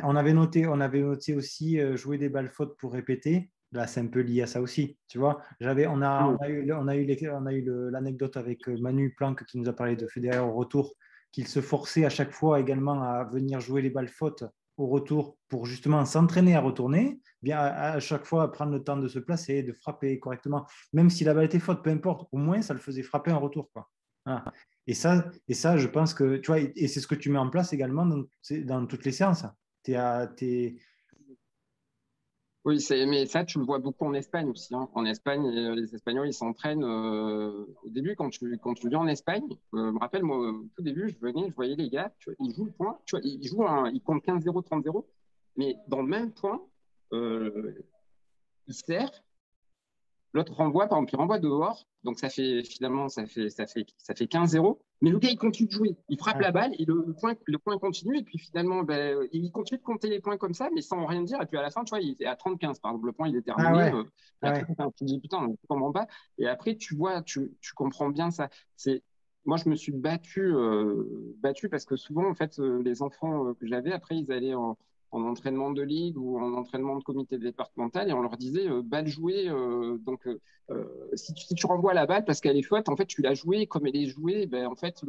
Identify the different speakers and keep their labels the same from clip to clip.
Speaker 1: On avait noté aussi jouer des balles fautes pour répéter. Là, c'est un peu lié à ça aussi. Tu vois,
Speaker 2: Mm.
Speaker 1: on a eu l'anecdote avec Manu Planck qui nous a parlé de Federer au retour, qu'il se forçait à chaque fois également à venir jouer les balles fautes au retour pour justement s'entraîner à retourner, bien à chaque fois prendre le temps de se placer, de frapper correctement, même si la balle était faute, peu importe, au moins ça le faisait frapper en retour, quoi. Voilà. Je pense que, tu vois, et c'est ce que tu mets en place également dans toutes les séances. T'es...
Speaker 2: Oui, mais ça, tu le vois beaucoup en Espagne aussi, hein. En Espagne, les Espagnols, ils s'entraînent au début, quand tu viens en Espagne. Je me rappelle, moi, au tout début, je venais, je voyais les gars, tu vois, ils jouent le point, tu vois, ils comptent 15-0, 30-0, mais dans le même point, ils serrent. L'autre renvoie, par exemple, il renvoie dehors. Donc, ça fait 15-0. Mais le gars, il continue de jouer. Il frappe
Speaker 1: Ah,
Speaker 2: la balle et le point continue. Et puis, finalement, ben, il continue de compter les points comme ça, mais sans rien dire. Et puis, à la fin, tu vois, il est à 30-15. Par exemple, le point, il est
Speaker 1: ah
Speaker 2: terminé.
Speaker 1: ouais,
Speaker 2: Et
Speaker 1: ah
Speaker 2: après,
Speaker 1: ouais.
Speaker 2: tu te dis, putain, tu comprends pas. Et après, tu vois, tu comprends bien ça. Moi, je me suis battu parce que souvent, en fait, les enfants que j'avais, après, ils allaient en entraînement de ligue ou en entraînement de comité départemental et on leur disait balle jouée si tu renvoies la balle parce qu'elle est faute, en fait, tu l'as jouée comme elle est jouée, ben, en fait,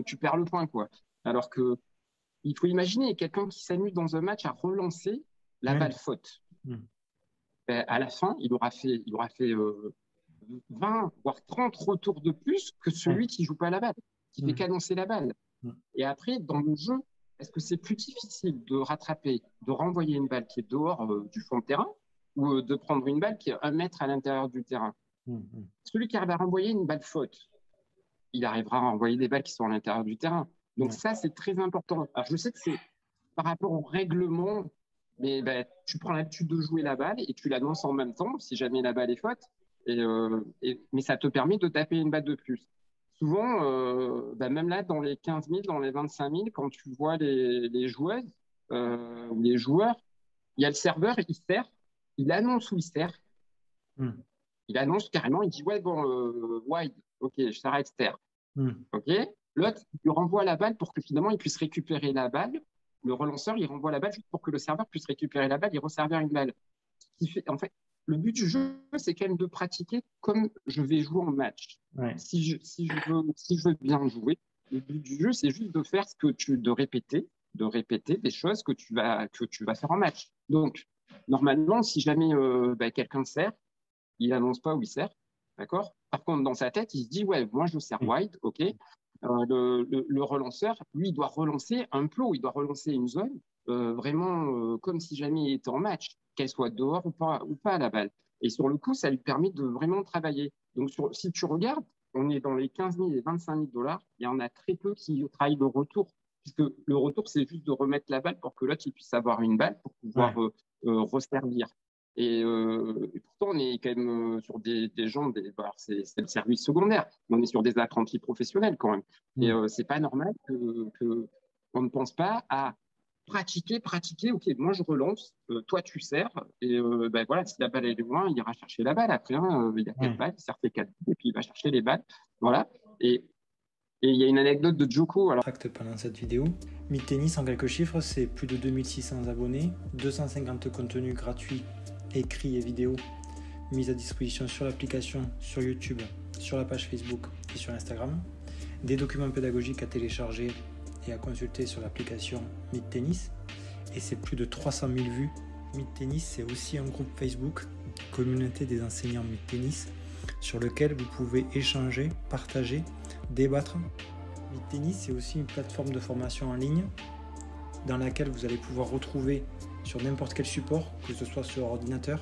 Speaker 2: tu perds le point, quoi. Alors que il faut imaginer quelqu'un qui s'amuse dans un match à relancer la
Speaker 1: Ouais.
Speaker 2: balle faute.
Speaker 1: Hmm.
Speaker 2: Ben, à la fin, il aura fait 20, voire 30 retours de plus que
Speaker 1: Ouais.
Speaker 2: celui qui joue pas la balle, qui fait
Speaker 1: Hmm.
Speaker 2: cadencer la balle.
Speaker 1: Hmm.
Speaker 2: Et après, dans le jeu, est-ce que c'est plus difficile de rattraper, de renvoyer une balle qui est dehors du fond de terrain ou de prendre une balle qui est 1 mètre à l'intérieur du terrain?
Speaker 1: Hmm. Hmm.
Speaker 2: Celui qui arrive à renvoyer une balle faute, il arrivera à renvoyer des balles qui sont à l'intérieur du terrain. Donc
Speaker 1: Ouais.
Speaker 2: ça, c'est très important. Alors je sais que c'est par rapport au règlement, mais ben, tu prends l'habitude de jouer la balle et tu l'annonces en même temps si jamais la balle est faute. Mais ça te permet de taper une balle de plus. Souvent, ben, même là, dans les 15 000, dans les 25 000, quand tu vois les joueuses ou les joueurs, il y a le serveur, il sert, il annonce où il sert,
Speaker 1: Hmm.
Speaker 2: il annonce carrément, il dit ouais, bon, wide, ok, je s'arrête terre.
Speaker 1: Hmm.
Speaker 2: Ok. L'autre, il lui renvoie la balle pour que finalement il puisse récupérer la balle. Le relanceur, il renvoie la balle juste pour que le serveur puisse récupérer la balle et resservir une balle. En fait, le but du jeu, c'est quand même de pratiquer comme je vais jouer en match.
Speaker 1: Ouais.
Speaker 2: Si je veux bien jouer, le but du jeu, c'est juste de faire de répéter des choses que tu vas faire en match. Donc, normalement, si jamais ben, quelqu'un sert, il annonce pas où il sert, d'accord? Par contre, dans sa tête, il se dit, ouais, moi je sers
Speaker 1: Oui.
Speaker 2: wide, ok. Le relanceur, lui, il doit relancer un plot, il doit relancer une zone, vraiment comme si jamais il était en match, qu'elle soit dehors ou pas la balle. Et sur le coup, ça lui permet de vraiment travailler. Donc, si tu regardes, on est dans les 15 000 et 25 000 dollars, il y en a très peu qui travaillent le retour, puisque le retour, c'est juste de remettre la balle pour que l'autre il puisse avoir une balle pour
Speaker 1: Ouais.
Speaker 2: pouvoir resservir. Et pourtant, on est quand même sur des gens, bah, c'est le service secondaire, mais on est sur des apprentis professionnels quand même. Et
Speaker 1: Hmm.
Speaker 2: c'est pas normal on ne pense pas à pratiquer, pratiquer. Ok, moi je relance, toi tu sers, et ben voilà, si la balle est loin, il ira chercher la balle. Après, hein, il y a quatre
Speaker 1: Ouais.
Speaker 2: balles, il sert ses 4 balles, et puis il va chercher les balles. Voilà. Et et il y a une anecdote de Joko. Alors,
Speaker 1: Pendant cette vidéo. Mythe Tennis en quelques chiffres, c'est plus de 2600 abonnés, 250 contenus gratuits, écrits et vidéos mis à disposition sur l'application, sur YouTube, sur la page Facebook et sur Instagram, des documents pédagogiques à télécharger et à consulter sur l'application Mythe Tennis, et c'est plus de 300 000 vues. Mythe Tennis, c'est aussi un groupe Facebook, communauté des enseignants Mythe Tennis, sur lequel vous pouvez échanger, partager, débattre. Mythe Tennis, c'est aussi une plateforme de formation en ligne dans laquelle vous allez pouvoir retrouver sur n'importe quel support, que ce soit sur ordinateur,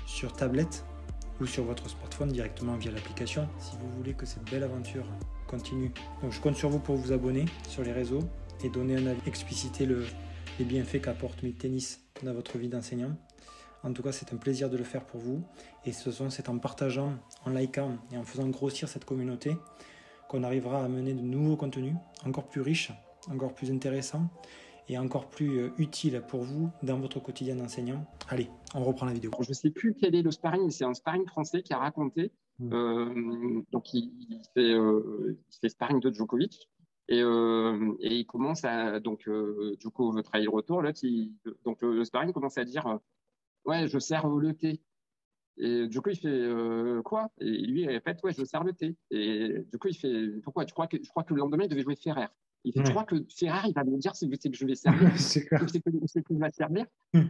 Speaker 1: sur tablette ou sur votre smartphone directement via l'application, si vous voulez que cette belle aventure continue. Donc je compte sur vous pour vous abonner sur les réseaux et donner un avis, expliciter les bienfaits qu'apporte Mythe Tennis dans votre vie d'enseignant. En tout cas, c'est un plaisir de le faire pour vous, et c'est en partageant, en likant et en faisant grossir cette communauté qu'on arrivera à amener de nouveaux contenus encore plus riches, encore plus intéressants, est encore plus utile pour vous dans votre quotidien d'enseignant? Allez, on reprend la vidéo.
Speaker 2: Je ne sais plus quel est le sparring, mais c'est un sparring français qui a raconté. Donc, il fait sparring de Djokovic. Et il commence à. Donc, Djoko veut trahir le retour. Donc, le sparring commence à dire ouais, je sers le thé. Et Djoko, il fait quoi? Et lui, il répète ouais, je sers le thé. Et Djoko, il fait pourquoi? Je crois que le lendemain, il devait jouer Ferrer. Il fait, tu crois que Ferrer, il va me dire c'est que je vais servir?
Speaker 1: C'est clair.
Speaker 2: C'est que je vais servir?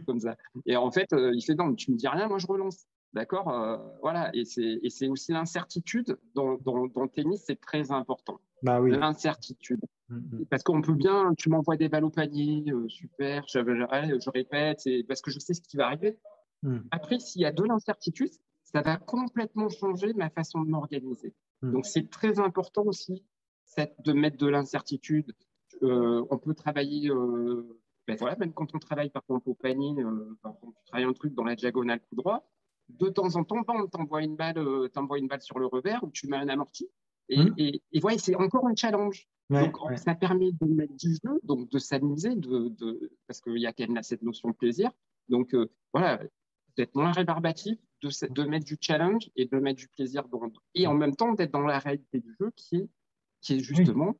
Speaker 2: Comme ça. Et en fait, il fait non, tu me dis rien, moi je relance. D'accord, voilà. Et c'est aussi l'incertitude dans le tennis, c'est très important.
Speaker 1: Bah oui.
Speaker 2: L'incertitude. Parce qu'on peut bien, tu m'envoies des balles au panier, super, je répète, parce que je sais ce qui va arriver. Après, s'il y a de l'incertitude, ça va complètement changer ma façon de m'organiser. Donc, c'est très important aussi de mettre de l'incertitude. On peut travailler, voilà, même quand on travaille par exemple au panier, quand tu travailles un truc dans la diagonale coup droit, de temps en temps, on t'envoie une balle sur le revers ou tu mets un amorti. Et voilà, c'est encore un challenge. Donc, ça permet de mettre du jeu, donc de s'amuser, parce qu'il y a quand même cette notion de plaisir. Donc, voilà, d'être moins rébarbatif, de mettre du challenge et de mettre du plaisir. Et en même temps, d'être dans la réalité du jeu qui est justement,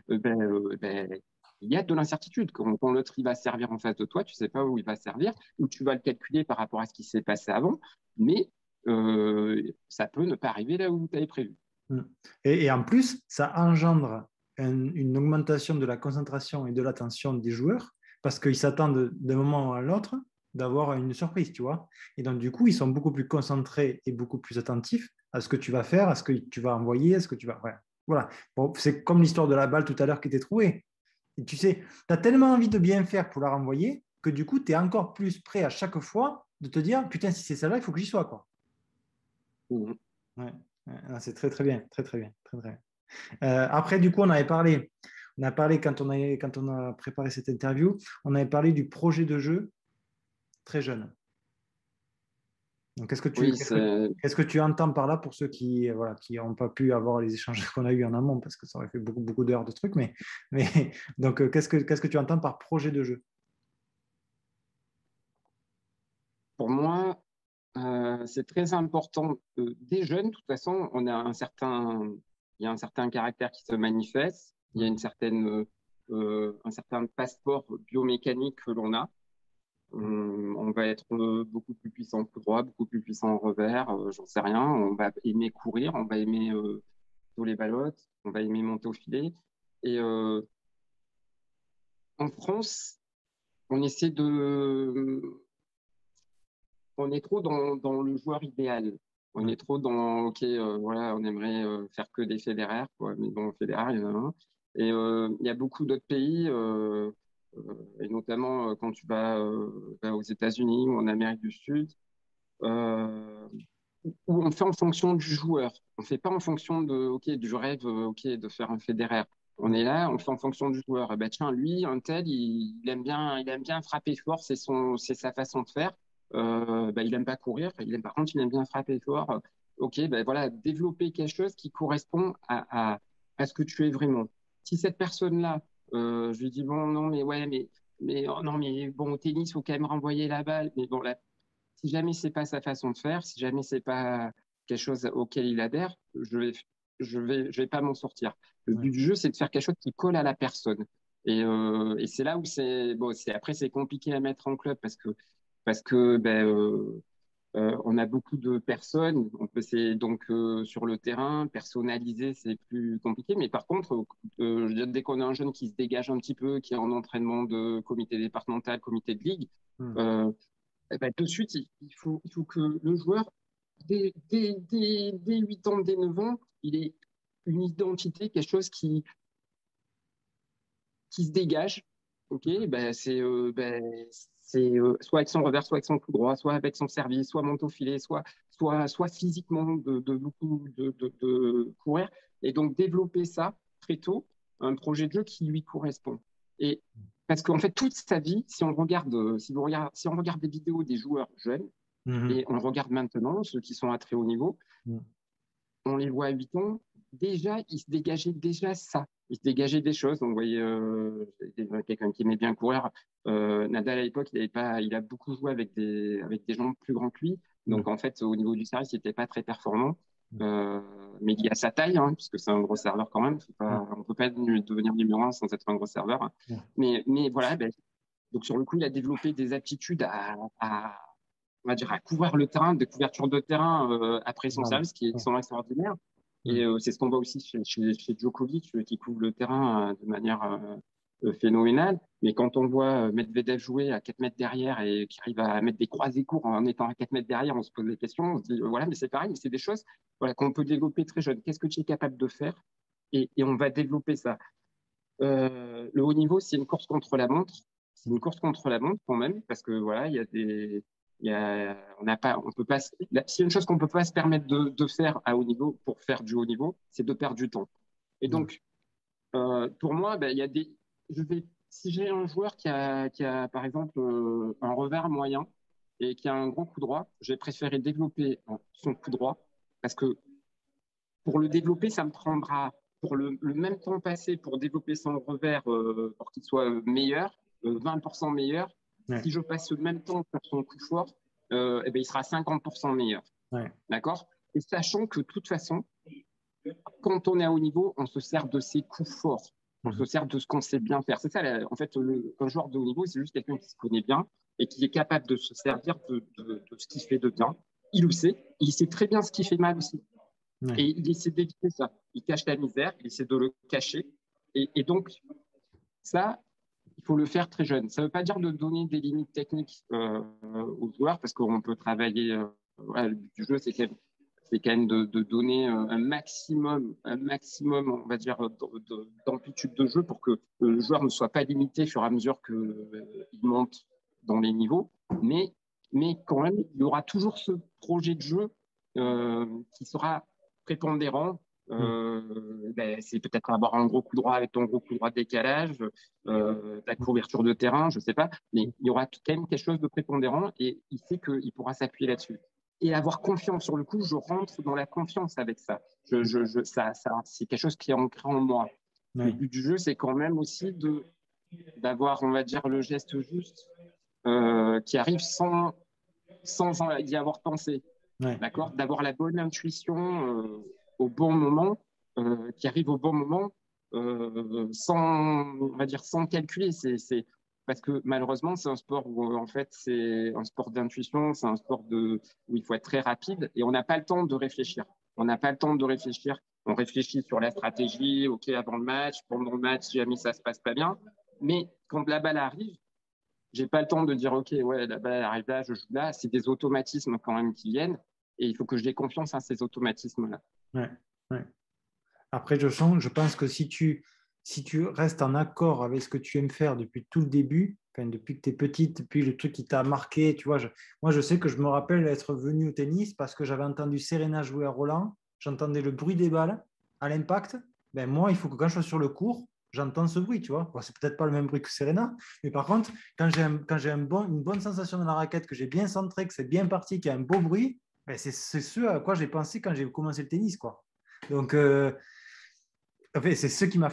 Speaker 2: il y a de l'incertitude. Quand l'autre il va servir en face de toi, tu ne sais pas où il va servir, ou tu vas le calculer par rapport à ce qui s'est passé avant, mais ça peut ne pas arriver là où tu avais prévu.
Speaker 1: Et en plus, ça engendre une augmentation de la concentration et de l'attention des joueurs parce qu'ils s'attendent d'un moment à l'autre d'avoir une surprise, tu vois. Et donc, du coup, ils sont beaucoup plus concentrés et beaucoup plus attentifs à ce que tu vas faire, à ce que tu vas envoyer, à ce que tu vas... Ouais. Voilà. Bon, c'est comme l'histoire de la balle tout à l'heure qui était trouvée. Et tu sais, tu as tellement envie de bien faire pour la renvoyer que du coup, tu es encore plus prêt à chaque fois de te dire, putain, si c'est celle-là, il faut que j'y sois, quoi. Ouais. C'est très, très bien. Très, très bien. Très, très bien. Après, du coup, on a parlé quand on a préparé cette interview, on avait parlé du projet de jeu très jeune. Donc, qu'est-ce que tu entends par là pour ceux qui n'ont pas pu avoir les échanges qu'on a eu en amont parce que ça aurait fait beaucoup, beaucoup d'heures de trucs, mais donc, qu'est-ce que tu entends par projet de jeu?
Speaker 2: Pour moi, c'est très important. Des jeunes, de toute façon, il y a un certain caractère qui se manifeste, il y a un certain passeport biomécanique que l'on a. On va être beaucoup plus puissant coup droit, beaucoup plus puissant en revers, j'en sais rien. On va aimer courir, on va aimer tous les ballottes, on va aimer monter au filet. Et en France, on est trop dans le joueur idéal. On est trop dans, OK, voilà, on aimerait faire que des Federer, quoi. Mais bon, Federer, il y en a un. Et il y a beaucoup d'autres pays, et notamment quand tu vas aux États-Unis ou en Amérique du Sud, où on fait en fonction du joueur. On ne fait pas en fonction du rêve, de faire un Federer. On est là, on fait en fonction du joueur. Et ben tiens, lui, un tel, il aime bien frapper fort, c'est sa façon de faire. Il aime pas courir, par contre, il aime bien frapper fort. OK, ben voilà, développer quelque chose qui correspond à ce que tu es vraiment. Si cette personne-là, je lui dis bon, non, mais ouais, mais oh, non, mais bon, au tennis, il faut quand même renvoyer la balle. Mais bon, là, si jamais c'est pas sa façon de faire, si jamais c'est pas quelque chose auquel il adhère, je vais pas m'en sortir. Le but du jeu, c'est de faire quelque chose qui colle à la personne. Et c'est là où après c'est compliqué à mettre en club parce que on a beaucoup de personnes. Donc sur le terrain, personnaliser, c'est plus compliqué. Mais par contre, dès qu'on a un jeune qui se dégage un petit peu, qui est en entraînement de comité départemental, comité de ligue, tout de suite, il faut que le joueur, dès 8 ans, dès 9 ans, il ait une identité, quelque chose qui se dégage. OK, c'est soit avec son revers, soit avec son coup droit, soit avec son service, soit monte au filet, soit physiquement de beaucoup de courir. Et donc, développer ça très tôt, un projet de jeu qui lui correspond. Et parce qu'en fait, toute sa vie, si on regarde des vidéos des joueurs jeunes, et on regarde maintenant ceux qui sont à très haut niveau, on les voit à 8 ans, déjà, il se dégageait déjà ça. Il se dégageait des choses. Donc, vous voyez, quelqu'un qui aimait bien courir. Nadal, à l'époque, il a beaucoup joué avec des gens plus grands que lui. Donc, en fait, au niveau du service, il n'était pas très performant. Mais il y a sa taille, hein, puisque c'est un gros serveur quand même. On ne peut pas devenir numéro un sans être un gros serveur. Hein. Mais voilà, ben, donc sur le coup, il a développé des aptitudes on va dire, à couvrir le terrain, des couvertures de terrain après son service qui sont extraordinaires. Et c'est ce qu'on voit aussi chez Djokovic, qui couvre le terrain de manière phénoménale. Mais quand on voit Medvedev jouer à 4 mètres derrière et qui arrive à mettre des croisés courts en étant à 4 mètres derrière, on se pose des questions. On se dit, voilà, mais c'est pareil, mais c'est des choses voilà, qu'on peut développer très jeune. Qu'est-ce que tu es capable de faire et on va développer ça. Le haut niveau, c'est une course contre la montre. C'est une course contre la montre quand même, parce que voilà, il y a des. On n'a pas, on peut pas. S'il y a une chose qu'on peut pas se permettre de faire à haut niveau pour faire du haut niveau, c'est de perdre du temps. Et donc, pour moi, ben, il y a des. Si j'ai un joueur qui a par exemple un revers moyen et qui a un gros coup droit, je vais préférer développer son coup droit parce que pour le développer, ça me prendra pour le même temps passé pour développer son revers pour qu'il soit meilleur, 20% meilleur. Ouais. Si je passe le même temps sur son coup fort, eh ben, il sera 50% meilleur. Ouais. D'accord? Et sachant que de toute façon, quand on est à haut niveau, on se sert de ses coups forts. On se sert de ce qu'on sait bien faire. C'est ça, en fait, un joueur de haut niveau, c'est juste quelqu'un qui se connaît bien et qui est capable de se servir de ce qu'il fait de bien. Il le sait. Il sait très bien ce qui fait mal aussi. Ouais. Et il essaie d'éviter ça. Il cache la misère, il essaie de le cacher. Et donc, ça, il faut le faire très jeune. Ça ne veut pas dire de donner des limites techniques aux joueurs, parce qu'on peut travailler. Voilà, le but du jeu, c'est quand même de donner un maximum, on va dire, d'amplitude de jeu pour que le joueur ne soit pas limité au fur et à mesure qu'il monte dans les niveaux. Mais quand même, il y aura toujours ce projet de jeu qui sera prépondérant. Ben, c'est peut-être avoir un gros coup droit avec ton gros coup droit de décalage, ta couverture de terrain, je ne sais pas, mais il y aura quand même quelque chose de prépondérant et il sait qu'il pourra s'appuyer là-dessus. Et avoir confiance sur le coup, je rentre dans la confiance avec ça. Ça c'est quelque chose qui est ancré en moi. Oui. Le but du jeu, c'est quand même aussi d'avoir, on va dire, le geste juste qui arrive sans y avoir pensé. Ouais. D'accord? D'avoir la bonne intuition au bon moment, qui arrive au bon moment, on va dire, sans calculer. Parce que malheureusement, c'est un sport où, en fait, c'est un sport d'intuition, c'est un sport où il faut être très rapide et on n'a pas le temps de réfléchir. On n'a pas le temps de réfléchir. On réfléchit sur la stratégie, OK, avant le match, pendant le match, si jamais ça se passe pas bien. Mais quand la balle arrive, j'ai pas le temps de dire, OK, ouais, la balle arrive là, je joue là. C'est des automatismes quand même qui viennent et il faut que j'ai confiance à ces automatismes-là.
Speaker 1: Ouais, ouais. Après, je pense que si tu restes en accord avec ce que tu aimes faire depuis tout le début, enfin, depuis que tu es petite, depuis le truc qui t'a marqué, tu vois, moi, je sais que je me rappelle être venu au tennis parce que j'avais entendu Serena jouer à Roland, j'entendais le bruit des balles à l'impact. Ben, moi, il faut que quand je sois sur le court, j'entends ce bruit, tu vois. Bon, c'est peut-être pas le même bruit que Serena, mais par contre, quand j'ai une bonne sensation dans la raquette, que j'ai bien centré, que c'est bien parti, qu'il y a un beau bruit, ben, c'est ce à quoi j'ai pensé quand j'ai commencé le tennis, quoi. Donc, en fait, c'est ce qui m'a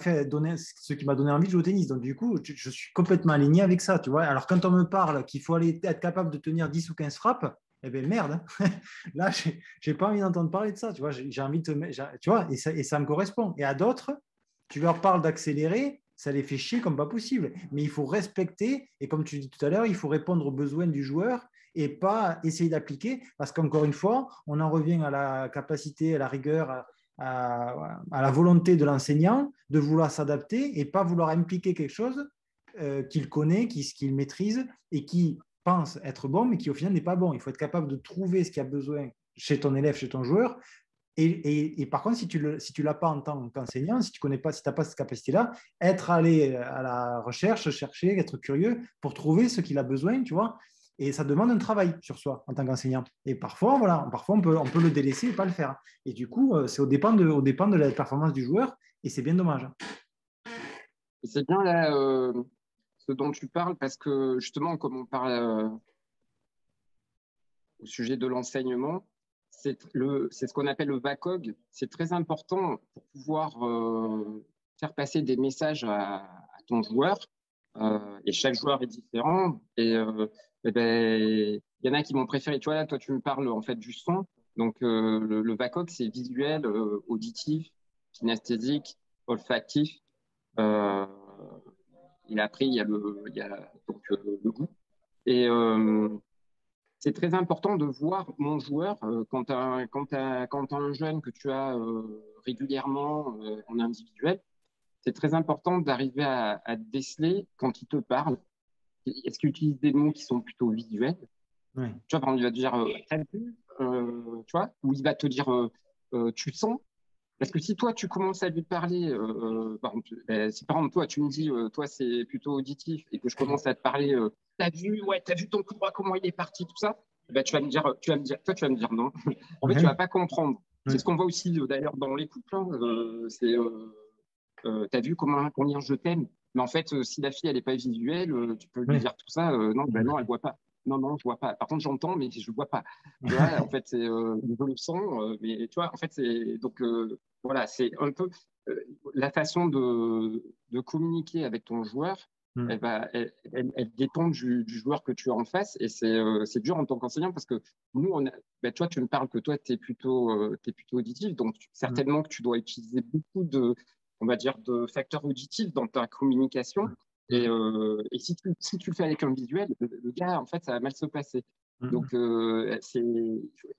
Speaker 1: donné envie de jouer au tennis. Donc, du coup, je suis complètement aligné avec ça, tu vois. Alors, quand on me parle qu'il faut être capable de tenir 10 ou 15 frappes, eh bien, merde. Là, j'ai pas envie d'entendre parler de ça, tu vois. J'ai envie de tu vois, et ça me correspond. Et à d'autres, tu leur parles d'accélérer, ça les fait chier comme pas possible. Mais il faut respecter, et comme tu dis tout à l'heure, il faut répondre aux besoins du joueur et pas essayer d'appliquer, parce qu'encore une fois, on en revient à la capacité, à la rigueur, à la volonté de l'enseignant de vouloir s'adapter et pas vouloir impliquer quelque chose qu'il connaît, qu'il maîtrise et qui pense être bon, mais qui au final n'est pas bon. Il faut être capable de trouver ce qu'il y a besoin chez ton élève, chez ton joueur. Et par contre, si tu l'as pas en tant qu'enseignant, si tu connais pas, si tu n'as pas cette capacité-là, être allé à la recherche, chercher, être curieux pour trouver ce qu'il a besoin, tu vois. Et ça demande un travail sur soi en tant qu'enseignant. Et parfois, voilà, parfois on peut le délaisser et pas le faire. Et du coup, c'est au dépend de la performance du joueur et c'est bien dommage.
Speaker 2: C'est bien là ce dont tu parles parce que justement, comme on parle au sujet de l'enseignement, c'est ce qu'on appelle le VACOG. C'est très important pour pouvoir faire passer des messages à ton joueur. Et chaque joueur est différent. Et ben, il y en a qui m'ont préféré. Tu vois, là, toi, tu me parles en fait du son. Donc, le VACOG, c'est visuel, auditif, kinesthésique, olfactif. Euh, et après, il y a donc, le goût. Et c'est très important de voir mon joueur quand tu as un jeune que tu as régulièrement en individuel. C'est très important d'arriver à déceler quand il te parle. Est-ce qu'il utilise des mots qui sont plutôt visuels?
Speaker 1: Ouais.
Speaker 2: Tu vois, par exemple, il va te dire t'as vu, tu vois, ou il va te dire tu sens. Parce que si toi, tu commences à lui parler, par exemple, si par exemple, toi, tu me dis, toi, c'est plutôt auditif, et que je commence à te parler, t'as vu ton coup droit, comment il est parti, tout ça, ben, toi, tu vas me dire non. En fait, tu vas
Speaker 1: Ouais.
Speaker 2: pas comprendre.
Speaker 1: Ouais.
Speaker 2: C'est ce qu'on voit aussi, d'ailleurs, dans les couples, hein, t'as vu combien je t'aime. Mais en fait, si la fille, elle est pas visuelle, tu peux lui
Speaker 1: Ouais.
Speaker 2: dire tout ça, non, ben non, elle voit pas. Non, non, je vois pas. Par contre, j'entends, mais je vois pas. Tu vois, en fait, je le sens, mais tu vois, en fait, c'est donc voilà, c'est un peu la façon de communiquer avec ton joueur.
Speaker 1: Mm.
Speaker 2: Elle dépend du joueur que tu as en face, et c'est dur en tant qu'enseignant parce que nous, toi, tu me parles que toi, t'es plutôt auditif, donc
Speaker 1: Mm.
Speaker 2: certainement que tu dois utiliser beaucoup on va dire, de facteurs auditifs dans ta communication.
Speaker 1: Mm.
Speaker 2: Et si tu le fais avec un visuel, le gars, en fait, ça va mal se passer.
Speaker 1: Mm.
Speaker 2: Donc, faut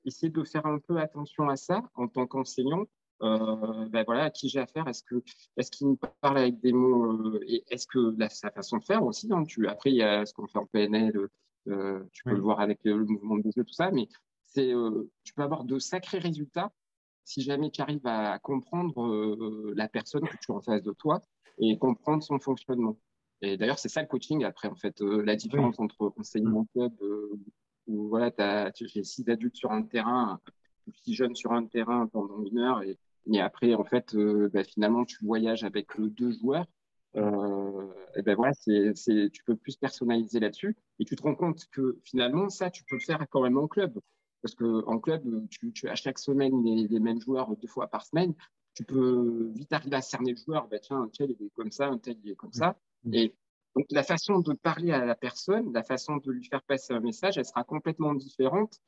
Speaker 2: essayer de faire un peu attention à ça en tant qu'enseignant. Ben voilà, à qui j'ai affaire, est-ce qu'il me parle avec des mots et est-ce que sa façon de faire aussi, hein, après il y a ce qu'on fait en PNL, tu peux le
Speaker 1: Ouais.
Speaker 2: voir avec le mouvement des yeux, tout ça, mais tu peux avoir de sacrés résultats si jamais tu arrives à comprendre la personne que tu as en face de toi et comprendre son fonctionnement. Et d'ailleurs, c'est ça le coaching après, en fait, la
Speaker 1: Oui.
Speaker 2: différence entre
Speaker 1: Mm.
Speaker 2: enseignement club, où voilà, j'ai 6 adultes sur un terrain, ou 6 jeunes sur un terrain pendant 1 heure, et après, en fait, finalement, tu voyages avec 2 joueurs. Et ben voilà, tu peux plus personnaliser là-dessus et tu te rends compte que finalement, ça, tu peux le faire quand même en club. Parce qu'en club, à chaque semaine les mêmes joueurs 2 fois par semaine. Tu peux vite arriver à cerner le joueur. Bah, tiens, un tel il est comme ça, un tel il est comme
Speaker 1: Mm.
Speaker 2: ça. Et donc, la façon de parler à la personne, la façon de lui faire passer un message, elle sera complètement différente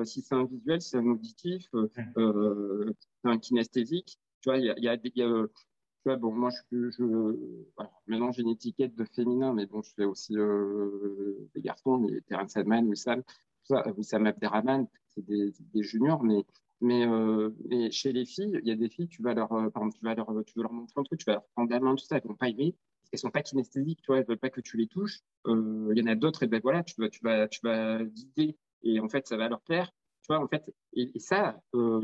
Speaker 2: si c'est un visuel, si c'est un auditif,
Speaker 1: Ouais.
Speaker 2: si c'est un kinesthésique. Tu vois, tu vois, bon, moi, alors, maintenant, j'ai une étiquette de féminin, mais bon, je fais aussi des garçons, mais Terence Sedman, Wissam Abderrahman, c'est des juniors, mais chez les filles, il y a des filles, par exemple, tu veux leur montrer un truc, tu vas leur prendre la main, tout ça, elles vont pas aimer, parce qu'elles sont pas kinesthésiques, tu vois, elles veulent pas que tu les touches. Il y en a d'autres, et ben voilà, tu vas guider, et en fait, ça va leur plaire. Tu vois, en fait, et ça,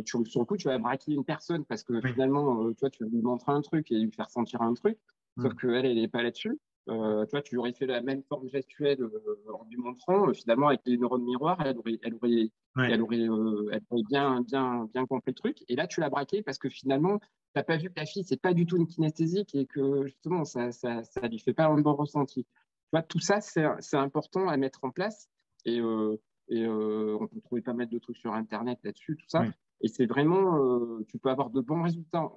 Speaker 2: sur le coup, tu vas braquer une personne parce que
Speaker 1: Oui.
Speaker 2: finalement, tu vois, tu vas lui montrer un truc et lui faire sentir un truc, sauf
Speaker 1: Mm.
Speaker 2: qu'elle, elle n'est pas là-dessus. Tu vois, tu lui aurais fait la même forme gestuelle en lui montrant. Finalement, avec les neurones miroirs,
Speaker 1: Ouais.
Speaker 2: elle aurait bien compris le truc. Et là, tu l'as braqué parce que finalement, tu n'as pas vu que la fille, c'est pas du tout une kinesthésique et que justement, ça lui fait pas un bon ressenti. Tu vois, tout ça, c'est important à mettre en place. Et, on peut trouver pas mal de trucs sur Internet là-dessus, tout ça.
Speaker 1: Ouais.
Speaker 2: Et c'est vraiment, tu peux avoir de bons résultats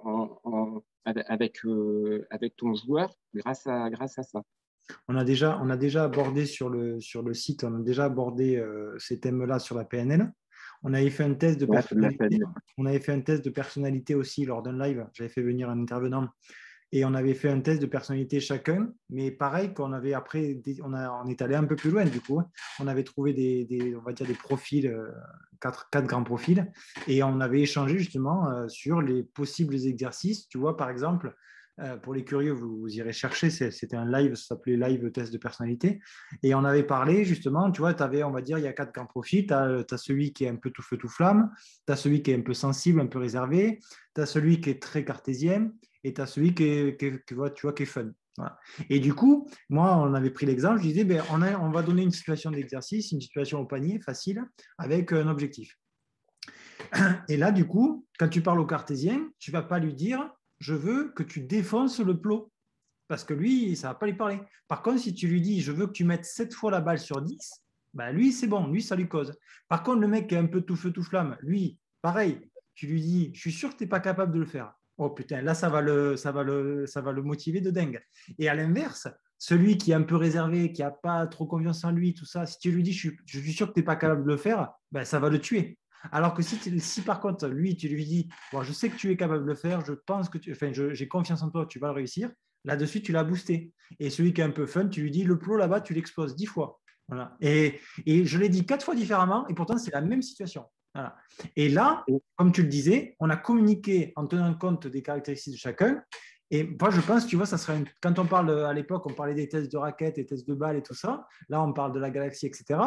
Speaker 2: avec ton joueur grâce à ça.
Speaker 1: On a déjà abordé sur le site, on a déjà abordé ces thèmes-là sur la PNL. On avait fait un test de
Speaker 2: Ouais, tu me l'as fait
Speaker 1: personnalité.
Speaker 2: dire.
Speaker 1: On avait fait un test de personnalité aussi lors d'un live. J'avais fait venir un intervenant et on avait fait un test de personnalité chacun. Mais pareil, qu'on avait après, on est allé un peu plus loin du coup. On avait trouvé on va dire des profils, quatre grands profils, et on avait échangé justement sur les possibles exercices. Tu vois, par exemple, pour les curieux, vous irez chercher. C'était un live, ça s'appelait live test de personnalité. Et on avait parlé justement, tu vois, tu avais, on va dire, il y a 4 grands profils. Tu as celui qui est un peu tout feu, tout flamme. Tu as celui qui est un peu sensible, un peu réservé. Tu as celui qui est très cartésien. Et tu as celui tu vois, qui est fun. Voilà. Et du coup, moi, on avait pris l'exemple. Je disais, ben, on va donner une situation d'exercice, une situation au panier, facile, avec un objectif. Et là, du coup, quand tu parles au cartésien, tu ne vas pas lui dire, je veux que tu défonces le plot. Parce que lui, ça ne va pas lui parler. Par contre, si tu lui dis, je veux que tu mettes 7 fois la balle sur 10, bah, lui, c'est bon, lui, ça lui cause. Par contre, le mec qui est un peu tout feu, tout flamme, lui, pareil, tu lui dis, je suis sûr que tu n'es pas capable de le faire. Oh putain, là, ça va le motiver de dingue. Et à l'inverse, celui qui est un peu réservé, qui n'a pas trop confiance en lui, tout ça, si tu lui dis, je suis sûr que tu n'es pas capable de le faire, ben, ça va le tuer. Alors que si par contre, lui, tu lui dis, bon, je sais que tu es capable de le faire, je pense que enfin, j'ai confiance en toi, tu vas le réussir, là-dessus, tu l'as boosté. Et celui qui est un peu fun, tu lui dis, le plot là-bas, tu l'exploses 10 fois. Voilà. Et je l'ai dit 4 fois différemment, et pourtant, c'est la même situation. Voilà. Et là, comme tu le disais, on a communiqué en tenant compte des caractéristiques de chacun. Et moi, je pense, tu vois, ça serait quand on parle à l'époque, on parlait des tests de raquettes, des tests de balles et tout ça. Là, on parle de la galaxie, etc.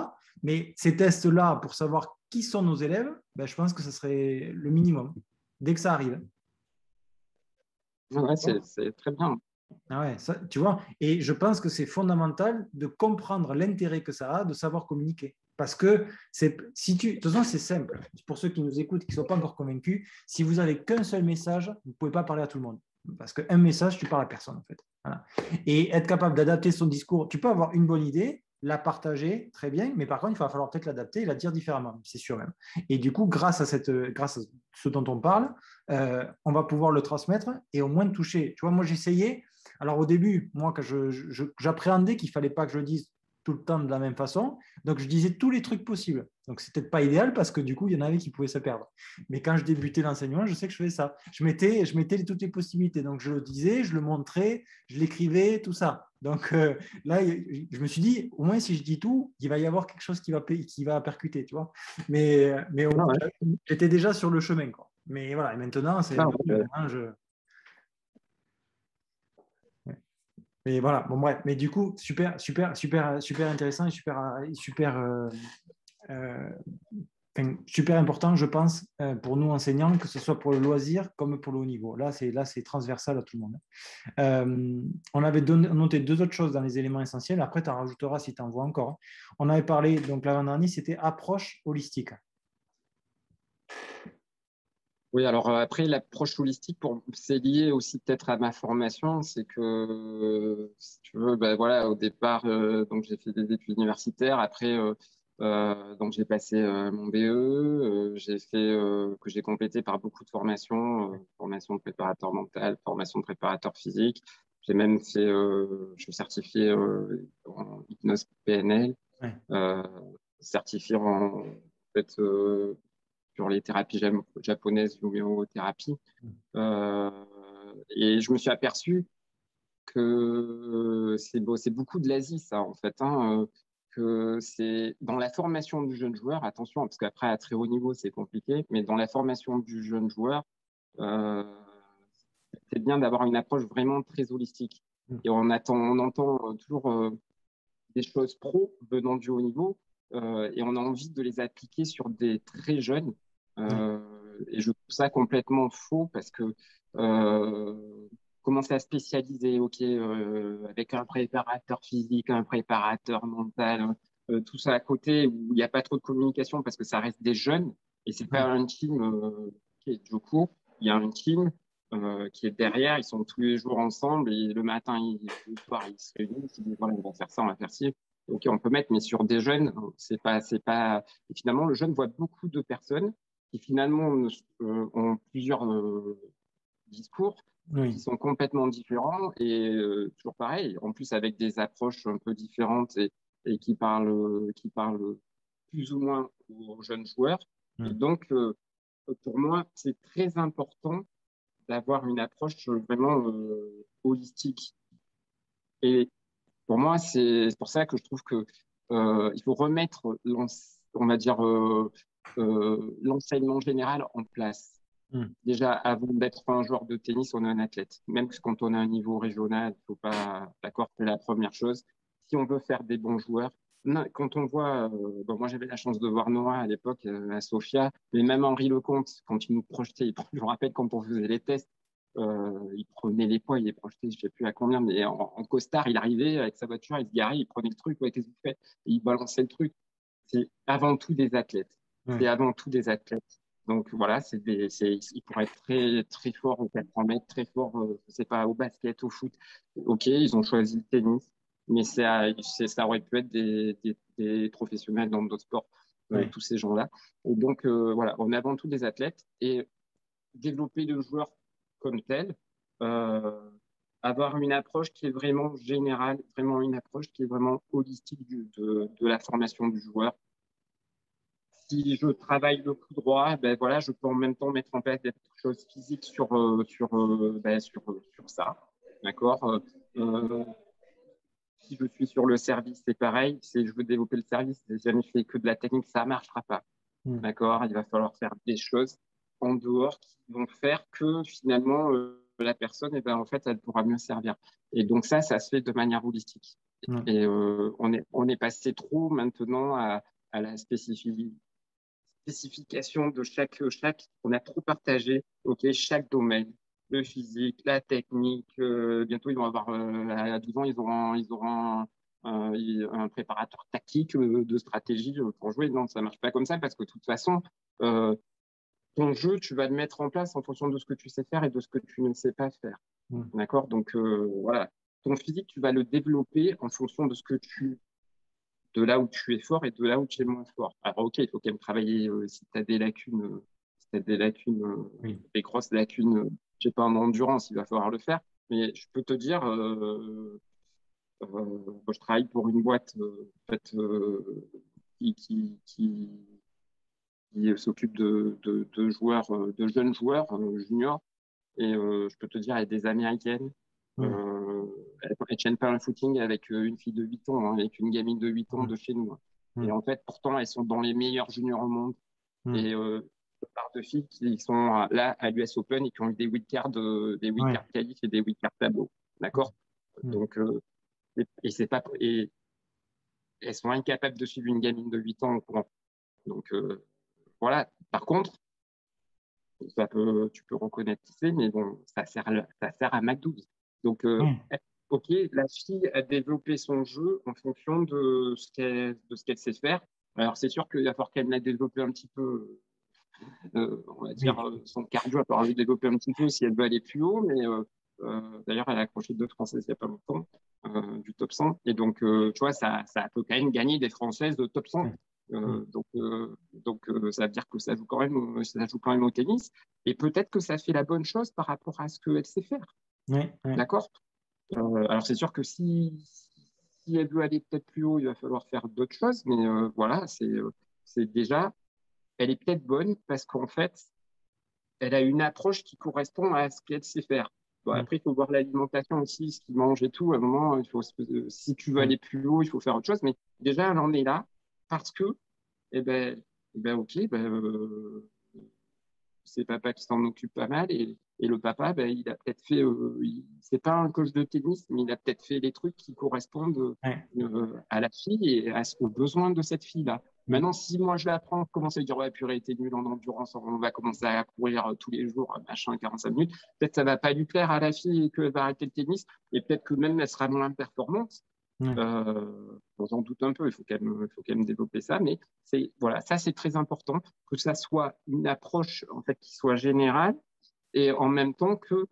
Speaker 1: Mais ces tests-là, pour savoir qui sont nos élèves, ben, je pense que ce serait le minimum dès que ça arrive.
Speaker 2: Ouais, c'est très bien.
Speaker 1: Ah ouais, ça, tu vois, et je pense que c'est fondamental de comprendre l'intérêt que ça a de savoir communiquer. Parce que si tu, de toute façon, c'est simple. Pour ceux qui nous écoutent, qui ne sont pas encore convaincus, si vous n'avez qu'un seul message, vous ne pouvez pas parler à tout le monde. Parce qu'un message, tu parles à personne, en fait. Voilà. Et être capable d'adapter son discours, tu peux avoir une bonne idée, la partager, très bien, mais par contre, il va falloir peut-être l'adapter et la dire différemment, c'est sûr même. Et du coup, grâce à ce dont on parle, on va pouvoir le transmettre et au moins toucher. Tu vois, moi, j'essayais. Alors au début, moi, quand j'appréhendais qu'il ne fallait pas que je le dise tout le temps de la même façon, donc je disais tous les trucs possibles. Donc c'était pas idéal parce que du coup, il y en avait qui pouvaient se perdre. Mais quand je débutais l'enseignement, je sais que je faisais ça. Je mettais toutes les possibilités. Donc je le disais, je le montrais, je l'écrivais, tout ça. Donc là, je me suis dit, au moins si je dis tout, il va y avoir quelque chose qui va percuter, tu vois. Mais
Speaker 2: Ah ouais.
Speaker 1: j'étais déjà sur le chemin, quoi. Mais voilà, et maintenant, c'est
Speaker 2: Ah ouais.
Speaker 1: maintenant, mais voilà, bon bref, mais du coup, super, super, super, super intéressant et euh, super important, je pense, pour nous enseignants, que ce soit pour le loisir comme pour le haut niveau. Là, c'est transversal à tout le monde. On avait noté deux autres choses dans les éléments essentiels. Après, tu en rajouteras si tu en vois encore. On avait parlé, donc l'avant-dernier, c'était approche holistique.
Speaker 2: Oui, alors après, l'approche holistique, c'est lié aussi peut-être à ma formation. C'est que, si tu veux, ben voilà, au départ, donc j'ai fait des études universitaires. Après, donc j'ai passé mon BE, que j'ai complété par beaucoup de formations, formation de préparateur mental, formation de préparateur physique. J'ai même fait, je suis certifié en hypnose PNL,
Speaker 1: Ouais.
Speaker 2: euh, certifié en fait. Sur les thérapies japonaises, l'homéothérapie. Euh, et je me suis aperçu que c'est beaucoup de l'Asie, ça, en fait. Hein, que c'est dans la formation du jeune joueur, attention, parce qu'après, à très haut niveau, c'est compliqué, mais dans la formation du jeune joueur, euh, c'est bien d'avoir une approche vraiment très holistique. Et on entend toujours des choses pro venant du haut niveau, et on a envie de les appliquer sur des très jeunes.
Speaker 1: Ouais.
Speaker 2: Euh, et je trouve ça complètement faux parce que euh, commencer à spécialiser, ok, avec un préparateur physique, un préparateur mental, tout ça à côté où il n'y a pas trop de communication parce que ça reste des jeunes et c'est pas
Speaker 1: Ouais.
Speaker 2: un team qui est du coup, il y a un team qui est derrière, ils sont tous les jours ensemble et le matin, le soir, ils se réunissent, ils disent voilà, on va faire ça, on va faire ci. Ok, on peut mettre, mais sur des jeunes, c'est pas. Et finalement, le jeune voit beaucoup de personnes qui finalement ont plusieurs discours qui
Speaker 1: Oui.
Speaker 2: sont complètement différents et toujours pareil, en plus avec des approches un peu différentes et qui parlent plus ou moins aux jeunes joueurs. Et
Speaker 1: Ouais.
Speaker 2: donc, pour moi, c'est très important d'avoir une approche vraiment holistique. Et pour moi, c'est pour ça que je trouve que il faut remettre, on va dire, l'enseignement général en place.
Speaker 1: Ouais.
Speaker 2: Déjà, avant d'être un joueur de tennis, on est un athlète. Même quand on a un niveau régional, il faut pas, d'accord, c'est la première chose. Si on veut faire des bons joueurs, non, quand on voit, bon, moi j'avais la chance de voir Noah à l'époque à Sofia, mais même Henri Lecomte, quand il nous projetait, je me rappelle quand on faisait les tests, il prenait les poids, il les projetait, je sais plus à combien, mais en costard, il arrivait avec sa voiture, il se garait, il prenait le truc, ouais, qu'est-ce que vous faites? Et il balançait le truc. C'est avant tout des athlètes. C'est
Speaker 1: Ouais.
Speaker 2: avant tout des athlètes. Donc voilà, ils pourraient être très, très forts au 400 mètres, très forts, je sais pas, au basket, au foot. Ok, ils ont choisi le tennis. mais ça aurait pu être des professionnels dans d'autres sports, tous ces gens-là. Et donc, voilà, on est avant tout des athlètes et développer le joueur comme tel, avoir une approche qui est vraiment générale, vraiment une approche qui est vraiment holistique de la formation du joueur. Si je travaille le coup droit, ben voilà, je peux en même temps mettre en place des choses physiques sur ça. D'accord. Si je suis sur le service, c'est pareil. Si je veux développer le service, si jamais je fais que de la technique, ça ne marchera pas. D'accord. Il va falloir faire des choses en dehors qui vont faire que finalement, la personne, eh ben, en fait, elle pourra mieux servir. Et donc ça se fait de manière holistique. Et on est passé trop maintenant à la spécification de chaque. On a trop partagé, chaque domaine, le physique, la technique. Bientôt, ils vont avoir, à 12 ans, ils auront un préparateur tactique de stratégie pour jouer. Non, ça ne marche pas comme ça parce que de toute façon, ton jeu, tu vas le mettre en place en fonction de ce que tu sais faire et de ce que tu ne sais pas faire. D'accord. Donc, voilà. Ton physique, tu vas le développer en fonction de là où tu es fort et de là où tu es moins fort. Alors, OK, il faut quand même travailler si tu as des lacunes, des grosses lacunes, je sais pas, en endurance, il va falloir le faire. Mais je peux te dire, je travaille pour une boîte en fait, qui s'occupe de joueurs, de jeunes joueurs juniors. Et je peux te dire, il y a des Américaines. Elles tiennent pas un footing avec une fille de 8 ans, hein, avec une gamine de 8 ans de chez nous. Et en fait, pourtant, elles sont dans les meilleurs juniors au monde. Et je parle de filles qui sont là à l'US Open et qui ont eu des wildcards qualifs et des wildcards tableau. D'accord. Donc, et elles sont incapables de suivre une gamine de 8 ans au courant. Donc, voilà. Par contre, tu peux reconnaître qui c'est, mais bon, ça sert à McDo. Donc, OK, la fille a développé son jeu en fonction de ce qu'elle sait faire. Alors, c'est sûr qu'il va falloir qu'elle l'a développé un petit peu, on va dire, son cardio, va falloir le développer un petit peu si elle veut aller plus haut. Mais d'ailleurs, elle a accroché 2 Françaises il n'y a pas longtemps, du top 100. Et donc, tu vois, ça peut quand même gagner des Françaises de top 100. Donc, ça veut dire que ça joue quand même au tennis. Et peut-être que ça fait la bonne chose par rapport à ce qu'elle sait faire. D'accord. Alors, c'est sûr que si elle veut aller peut-être plus haut, il va falloir faire d'autres choses. Mais voilà, c'est déjà, elle est peut-être bonne parce qu'en fait, elle a une approche qui correspond à ce qu'elle sait faire. Bon, après, il faut voir l'alimentation aussi, ce qu'il mange et tout. À un moment, si tu veux aller plus haut, il faut faire autre chose. Mais déjà, elle en est là parce que, OK, c'est papa qui s'en occupe pas mal et le papa, il a peut-être fait, c'est pas un coach de tennis, mais il a peut-être fait les trucs qui correspondent à la fille et aux besoins de cette fille-là. Maintenant, si moi je l'apprends, je commence à lui dire, ouais, purée, t'es nul en endurance, on va commencer à courir tous les jours, machin, 45 minutes, peut-être ça va pas lui plaire à la fille et qu'elle va arrêter le tennis et peut-être que même elle sera moins performante. On s'en doute un peu, il faut quand même développer ça, mais voilà, ça c'est très important que ça soit une approche en fait qui soit générale et en même temps que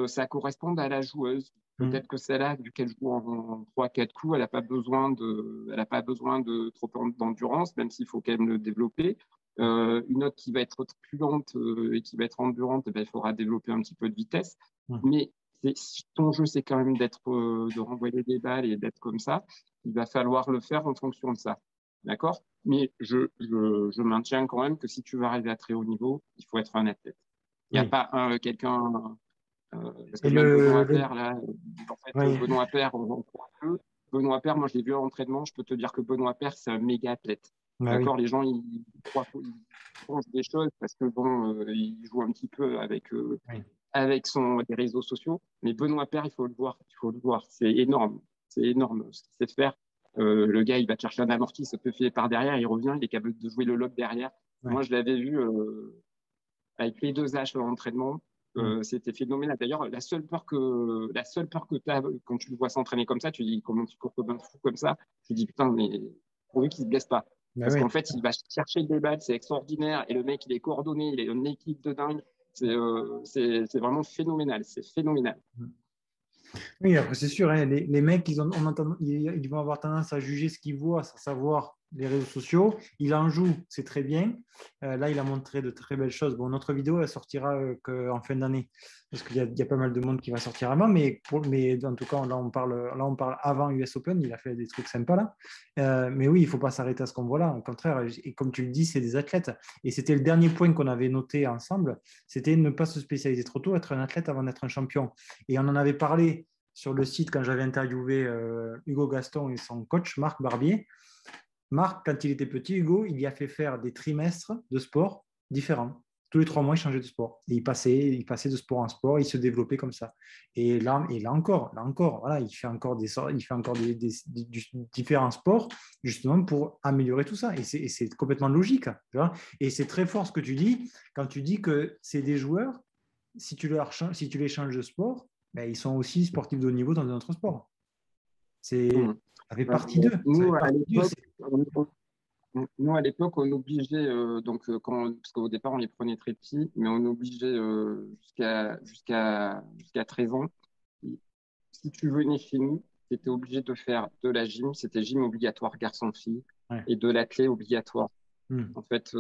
Speaker 2: ça corresponde à la joueuse. Peut-être que celle-là, vu qu'elle joue en 3-4 coups, elle n'a pas besoin de trop d'endurance, même s'il faut quand même le développer. Une autre qui va être plus lente et qui va être endurante, il faudra développer un petit peu de vitesse. Mais si ton jeu, c'est quand même de renvoyer des balles et d'être comme ça, il va falloir le faire en fonction de ça. D'accord. Mais je maintiens quand même que si tu veux arriver à très haut niveau, il faut être un athlète. Il n'y a pas quelqu'un. Parce que même Benoît Paire, là, en fait, Benoît Paire, on croit que. Benoît Paire, moi, je l'ai vu à l'entraînement, je peux te dire que Benoît Paire, c'est un méga athlète. D'accord. Les gens, ils croient qu'ils changent des choses parce que, bon, il joue un petit peu avec les réseaux sociaux. Mais Benoît Paire, il faut le voir. C'est énorme ce qu'il sait faire. Le gars, il va te chercher un amorti, il se peut filer par derrière, il revient, il est capable de jouer le lob derrière. Moi, je l'avais vu avec les 2H à l'entraînement. C'était phénoménal. D'ailleurs, la seule peur que tu as quand tu le vois s'entraîner comme ça, tu dis comment tu cours comme un fou comme ça. Tu dis putain, mais pourvu qu'il ne se blesse pas. Parce qu'en fait, il va chercher des balles, c'est extraordinaire. Et le mec, il est coordonné, il est une équipe de dingue. C'est vraiment phénoménal. C'est phénoménal.
Speaker 1: Oui, après, c'est sûr, hein, les mecs, ils vont avoir tendance à juger ce qu'ils voient, à savoir les réseaux sociaux. Il en joue, c'est très bien. Là, il a montré de très belles choses. Bon, notre vidéo, elle sortira qu'en fin d'année, parce qu'il y a pas mal de monde qui va sortir avant, mais en tout cas, là, on parle avant US Open. Il a fait des trucs sympas là. Mais oui, il ne faut pas s'arrêter à ce qu'on voit là. Au contraire, et comme tu le dis, c'est des athlètes. Et c'était le dernier point qu'on avait noté ensemble, c'était ne pas se spécialiser trop tôt, être un athlète avant d'être un champion. Et on en avait parlé sur le site quand j'avais interviewé Hugo Gaston et son coach Marc Barbier. Marc, quand il était petit, Hugo, il y a fait faire des trimestres de sport différents. Tous les 3 mois, il changeait de sport. Et il passait de sport en sport, il se développait comme ça. Et là encore, voilà, il fait encore des différents sports, justement pour améliorer tout ça. Et c'est complètement logique. Tu vois. Et c'est très fort ce que tu dis, quand tu dis que c'est des joueurs, si tu les changes de sport, ben, ils sont aussi sportifs de haut niveau dans un autre sport.
Speaker 2: Hmm.
Speaker 1: Ça fait
Speaker 2: Euh,
Speaker 1: partie d'eux. Ça fait
Speaker 2: nous, à
Speaker 1: partie d'eux.
Speaker 2: l'époque, nous, à l'époque, on obligeait, parce qu'au départ, on les prenait très petits, mais on obligeait jusqu'à 13 ans. Si tu venais chez nous, tu étais obligé de faire de la gym, c'était gym obligatoire garçon-fille,
Speaker 1: Ouais.
Speaker 2: et de l'athlé obligatoire.
Speaker 1: Hmm.
Speaker 2: En fait,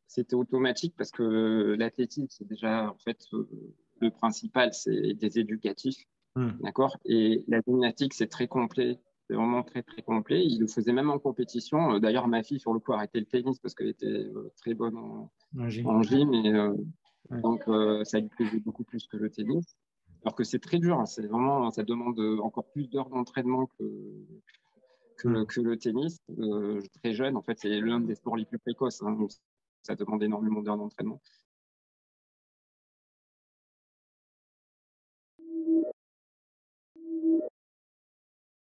Speaker 2: c'était automatique parce que l'athlétisme, c'est déjà, en fait, le principal, c'est des éducatifs,
Speaker 1: Hmm.
Speaker 2: d'accord? Et la gymnastique, c'est très complet, c'est vraiment très, très complet. Il le faisait même en compétition. D'ailleurs, ma fille, sur le coup, a arrêté le tennis parce qu'elle était très bonne
Speaker 1: Imagine.
Speaker 2: en gym, et
Speaker 1: Ouais.
Speaker 2: donc ça lui plaisait beaucoup plus que le tennis. Alors que c'est très dur, hein. C'est vraiment, ça demande encore plus d'heures d'entraînement
Speaker 1: Hmm.
Speaker 2: que le tennis. Très jeune, en fait, c'est l'un des sports les plus précoces, hein. Donc, ça demande énormément d'heures d'entraînement.